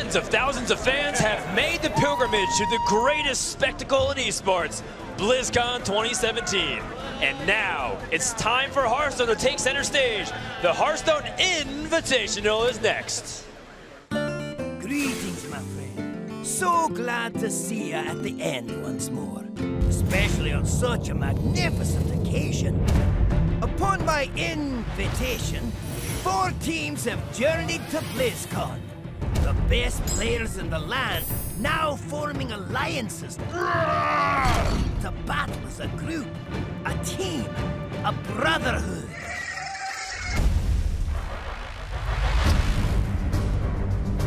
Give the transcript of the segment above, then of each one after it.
Tens of thousands of fans have made the pilgrimage to the greatest spectacle in esports, BlizzCon 2017. And now, it's time for Hearthstone to take center stage. The Hearthstone Inn-Vitational is next. Greetings, my friend. So glad to see you at the end once more, especially on such a magnificent occasion. Upon my invitation, 4 teams have journeyed to BlizzCon. The best players in the land now forming alliances to battle as a group, a team, a brotherhood.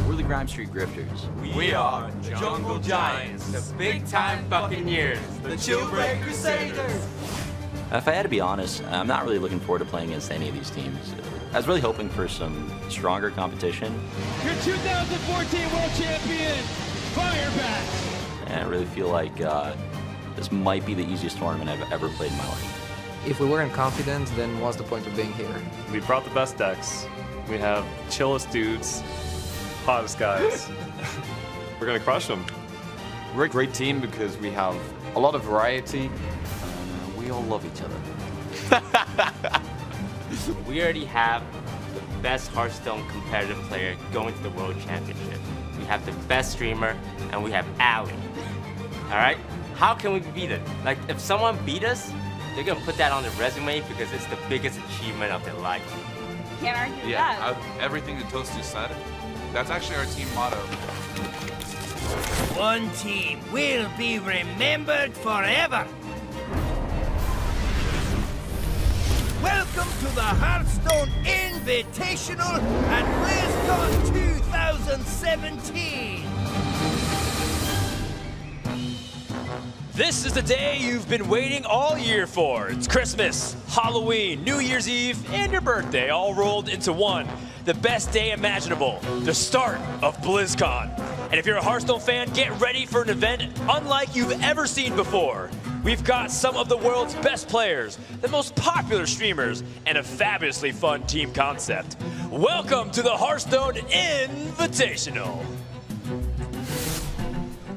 We're the Grime Street Grifters. We are Jungle Giants, the big-time Buccaneers, the Chillbreak Crusaders. If I had to be honest, I'm not really looking forward to playing against any of these teams. I was really hoping for some stronger competition. Your 2014 World Champion, Firebats! And I really feel like this might be the easiest tournament I've ever played in my life. If we weren't confident, then what's the point of being here? We brought the best decks. We have chillest dudes, hottest guys. We're gonna crush them. We're a great team because we have a lot of variety. We all love each other. We already have the best Hearthstone competitive player going to the World Championship. We have the best streamer, and we have Ali. All right? How can we beat it? Like, if someone beat us, they're gonna put that on their resume because it's the biggest achievement of their life. Can't argue with that. Everything that Toasty said, that's actually our team motto. One team will be remembered forever. Welcome to the Hearthstone Inn-Vitational at BlizzCon 2017. This is the day you've been waiting all year for. It's Christmas, Halloween, New Year's Eve, and your birthday all rolled into one. The best day imaginable, the start of BlizzCon. And if you're a Hearthstone fan, get ready for an event unlike you've ever seen before. We've got some of the world's best players, the most popular streamers, and a fabulously fun team concept. Welcome to the Hearthstone Inn-Vitational.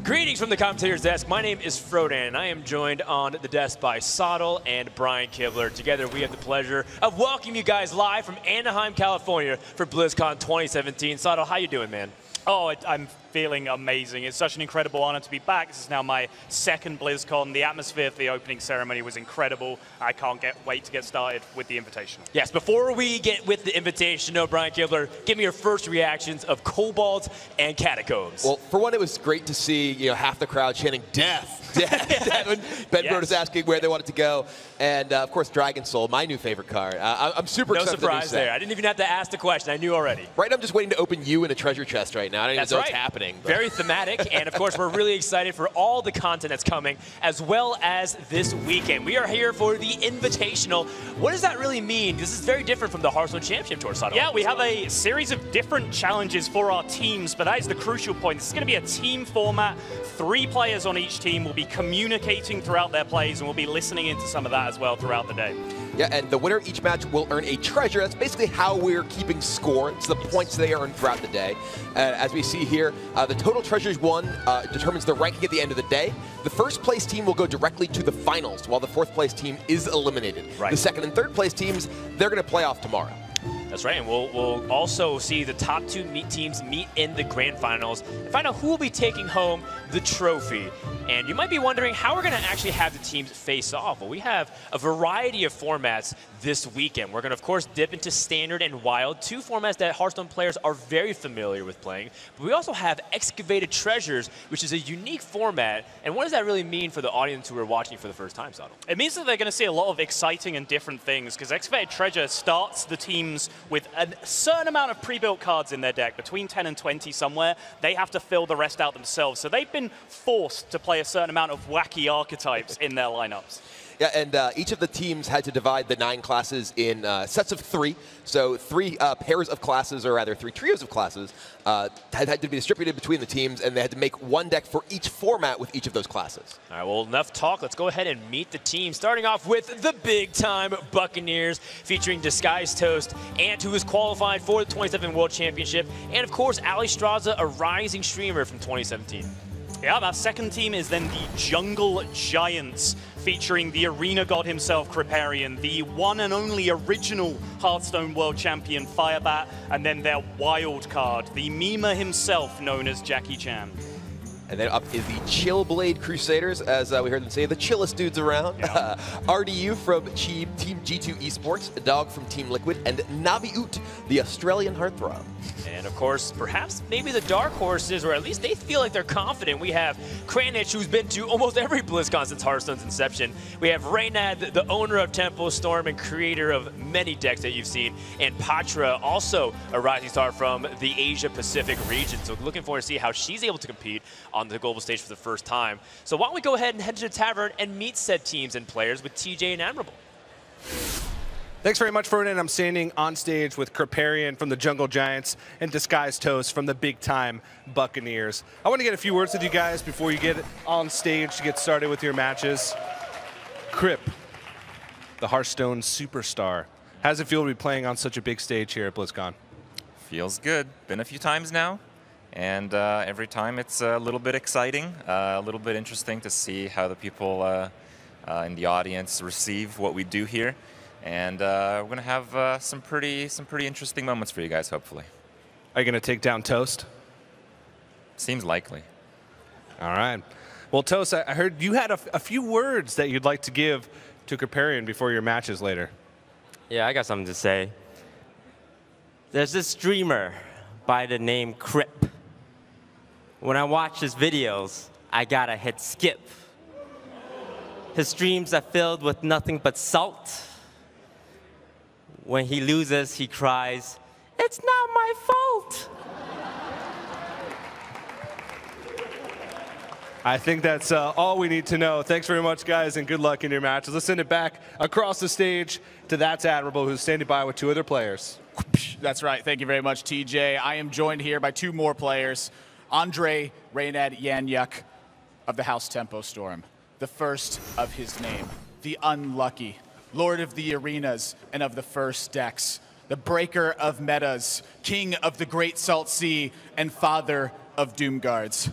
Greetings from the commentator's desk. My name is Frodan, and I am joined on the desk by Sottle and Brian Kibler. Together, we have the pleasure of welcoming you guys live from Anaheim, California for BlizzCon 2017. Sottle, how you doing, man? Oh, I'm feeling amazing. It's such an incredible honor to be back. This is now my second BlizzCon. The atmosphere for the opening ceremony was incredible. I can't wait to get started with the Invitational. Yes, before we get with the Invitational, Brian Kibler, give me your first reactions of Kobolds and Catacombs. Well, for one, it was great to see half the crowd chanting "Death, Death." When Ben Bird is asking where they wanted to go, and of course, Dragon Soul, my new favorite card. I'm super excited. No surprise there. I didn't even have to ask the question. I knew already. Right, I'm just waiting to open you in a treasure chest right now. I don't even know what's happening. But. Very thematic, and of course, we're really excited for all the content that's coming, as well as this weekend. We are here for the Invitational. What does that really mean? This is very different from the Hearthstone Championship Tour. Yeah, we have a series of different challenges for our teams, but that is the crucial point. This is going to be a team format. 3 players on each team will be communicating throughout their plays, and we'll be listening into some of that as well throughout the day. Yeah, and the winner of each match will earn a treasure. That's basically how we're keeping score. It's the points they earn throughout the day. As we see here, the total treasures won determines the ranking at the end of the day. The first place team will go directly to the finals, while the 4th place team is eliminated. Right. The 2nd and 3rd place teams, they're going to play off tomorrow. That's right, and we'll also see the top 2 teams meet in the grand finals and find out who will be taking home the trophy. And you might be wondering how we're going to actually have the teams face off. Well, we have a variety of formats this weekend. We're going to, of course, dip into Standard and Wild, 2 formats that Hearthstone players are very familiar with playing. But we also have Excavated Treasures, which is a unique format. And what does that really mean for the audience who are watching for the first time, Sottle? It means that they're going to see a lot of exciting and different things, because Excavated Treasure starts the teams with a certain amount of pre-built cards in their deck, between 10 and 20 somewhere. They have to fill the rest out themselves. So they've been forced to play a certain amount of wacky archetypes in their lineups. Yeah, and each of the teams had to divide the 9 classes in sets of 3. So 3 pairs of classes, or rather 3 trios of classes, had to be distributed between the teams, and they had to make 1 deck for each format with each of those classes. All right, well, enough talk. Let's go ahead and meet the team. Starting off with the big-time Buccaneers, featuring Disguised Toast, and who is qualified for the 2017 World Championship, and of course, Ali Straza, a rising streamer from 2017. Yeah, that second team is then the Jungle Giants, featuring the arena god himself, Kripparrian, the one and only original Hearthstone World Champion, Firebat, and then their wild card, the memer himself, known as Jackie Chan. And then up is the Chillblade Crusaders, as we heard them say, the chillest dudes around. Yeah. RDU from Team G2 Esports, Dog from Team Liquid, and Navi Oot, the Australian heartthrob. And of course, perhaps maybe the dark horses, or at least they feel like they're confident. We have Kranich, who's been to almost every BlizzCon since Hearthstone's inception. We have Reynad, the owner of Tempo Storm and creator of many decks that you've seen. And Patra, also a rising star from the Asia-Pacific region. So looking forward to see how she's able to compete on the global stage for the first time. So why don't we go ahead and head to the tavern and meet said teams and players with TJ and Admirable. Thanks very much, Ferdinand. I'm standing on stage with Kripparrian from the Jungle Giants and Disguised Toast from the big-time Buccaneers. I want to get a few words with you guys before you get on stage to get started with your matches. Krip, the Hearthstone superstar. How does it feel to be playing on such a big stage here at BlizzCon? Feels good. Been a few times now, and every time it's a little bit exciting, a little bit interesting to see how the people in the audience receive what we do here. And we're going to have some pretty interesting moments for you guys, hopefully. Are you going to take down Toast? Seems likely. All right. Well, Toast, I heard you had a few words that you'd like to give to Kripparrian before your matches later. Yeah, I got something to say. There's this streamer by the name Krip. When I watch his videos, I gotta hit skip. His streams are filled with nothing but salt. When he loses, he cries, "It's not my fault." I think that's all we need to know. Thanks very much, guys, and good luck in your matches. Let's send it back across the stage to That's Admirable, who's standing by with 2 other players. That's right. Thank you very much, TJ. I am joined here by 2 more players. Andre Reynad Yanyuk of the House Tempo Storm, the first of his name, the Unlucky, Lord of the Arenas and of the First Decks, the Breaker of Metas, King of the Great Salt Sea, and Father of Doomguards.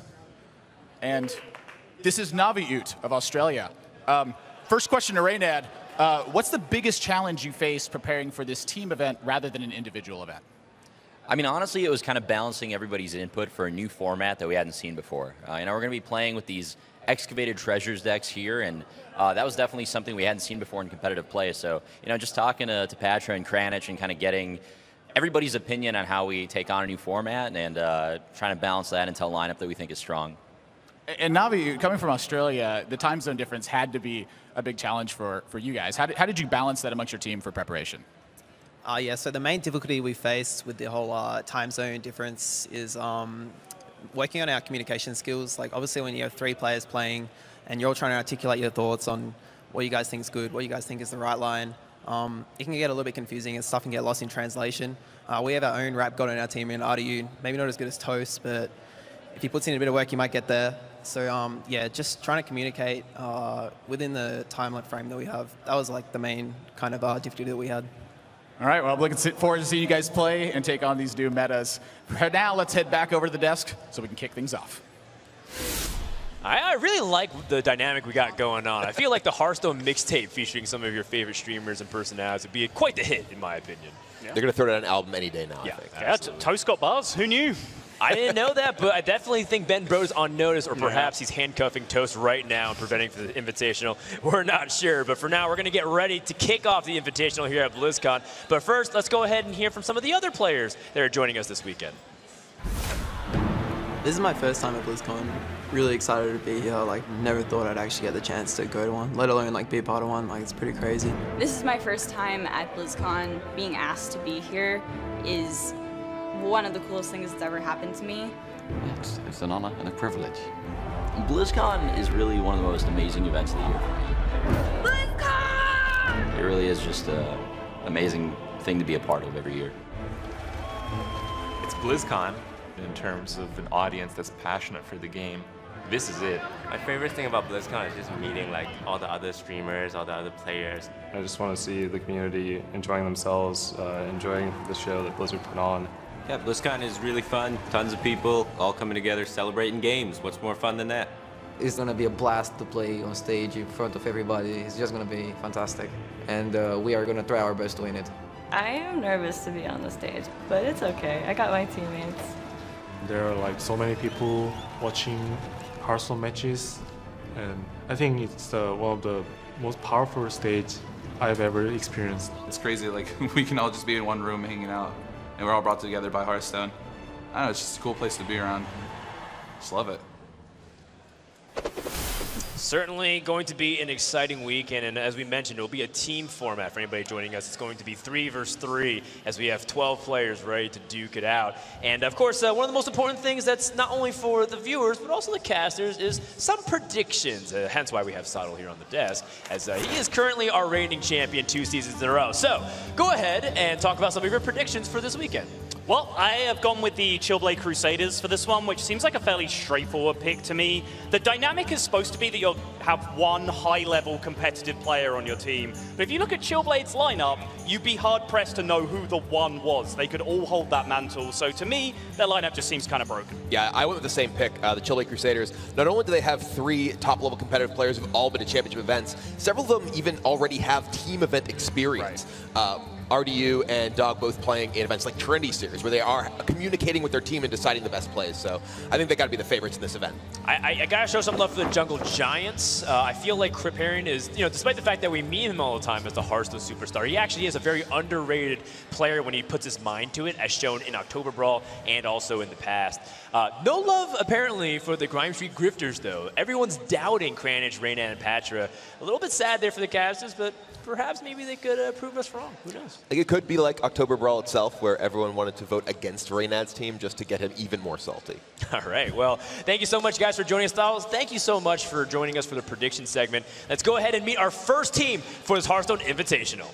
And this is Navi Oot of Australia. First question to Reynad. What's the biggest challenge you faced preparing for this team event rather than an individual event? I mean, honestly, it was kind of balancing everybody's input for a new format that we hadn't seen before. We're going to be playing with these excavated treasures decks here, and that was definitely something we hadn't seen before in competitive play. So, just talking to Patra and Kranich and kind of getting everybody's opinion on how we take on a new format and trying to balance that into a lineup that we think is strong. And Navi, coming from Australia, the time zone difference had to be a big challenge for you guys. How did you balance that amongst your team for preparation? Yeah, so the main difficulty we face with the whole time zone difference is working on our communication skills. Like, obviously, when you have 3 players playing and you're all trying to articulate your thoughts on what you guys think is good, what you guys think is the right line, it can get a little bit confusing and stuff can get lost in translation. We have our own rap god on our team in RDU, maybe not as good as Toast, but if he puts in a bit of work, you might get there. So yeah, just trying to communicate within the time frame that we have. That was like the main kind of difficulty that we had. All right, well, I'm looking forward to seeing you guys play and take on these new metas. For now, let's head back over to the desk so we can kick things off. I really like the dynamic we got going on. I feel like the Hearthstone mixtape featuring some of your favorite streamers and personalities would be quite the hit, in my opinion. Yeah. They're going to throw it on an album any day now, yeah. I think. Yeah, Toast got buzz. Who knew? I didn't know that, but I definitely think Ben Bro's on notice, or perhaps he's handcuffing Toast right now and preventing for the Invitational. We're not sure, but for now, we're going to get ready to kick off the Invitational here at BlizzCon. But first, let's go ahead and hear from some of the other players that are joining us this weekend. This is my first time at BlizzCon. Really excited to be here. Like, never thought I'd actually get the chance to go to one, let alone like be a part of one. Like, it's pretty crazy. This is my first time at BlizzCon. Being asked to be here is one of the coolest things that's ever happened to me. It's an honor and a privilege. BlizzCon is really one of the most amazing events of the year for me. It really is just an amazing thing to be a part of every year. It's BlizzCon in terms of an audience that's passionate for the game. This is it. My favorite thing about BlizzCon is just meeting like all the other streamers, all the other players. I just want to see the community enjoying themselves, enjoying the show that Blizzard put on. Yeah, BlizzCon is really fun. Tons of people all coming together celebrating games. What's more fun than that? It's going to be a blast to play on stage in front of everybody. It's just going to be fantastic. And we are going to try our best to win it. I am nervous to be on the stage, but it's okay. I got my teammates. There are like so many people watching Hearthstone matches, and I think it's one of the most powerful stage I've ever experienced. It's crazy, like we can all just be in one room hanging out, and we're all brought together by Hearthstone. I don't know, it's just a cool place to be around. Just love it. Certainly going to be an exciting weekend, and as we mentioned, it will be a team format for anybody joining us. It's going to be 3 versus 3 as we have 12 players ready to duke it out. And of course, one of the most important things that's not only for the viewers, but also the casters is some predictions, hence why we have Sottle here on the desk, as he is currently our reigning champion 2 seasons in a row. So go ahead and talk about some of your predictions for this weekend. Well, I have gone with the Chillblade Crusaders for this one, which seems like a fairly straightforward pick to me. The dynamic is supposed to be that you'll have one high-level competitive player on your team. But if you look at Chillblade's lineup, you'd be hard-pressed to know who the one was. They could all hold that mantle. So to me, their lineup just seems kind of broken. Yeah, I went with the same pick, the Chillblade Crusaders. Not only do they have 3 top-level competitive players who've all been to championship events, several of them even already have team event experience. Right. RDU and Dog both playing in events like Trinity Series, where they are communicating with their team and deciding the best plays. So I think they got to be the favorites in this event. I got to show some love for the Jungle Giants. I feel like Kriparian is, despite the fact that we meme him all the time as the Hearthstone superstar, he actually is a very underrated player when he puts his mind to it, as shown in October Brawl and also in the past. No love, apparently, for the Grime Street Grifters, though. Everyone's doubting Kranich, Reynad, and Patra. A little bit sad there for the casters, but perhaps maybe they could prove us wrong. Who knows? I think it could be like October Brawl itself, where everyone wanted to vote against Reynad's team just to get him even more salty. All right. Well, thank you so much, guys, for joining us. Styles, thank you so much for joining us for the prediction segment. Let's go ahead and meet our first team for this Hearthstone Invitational.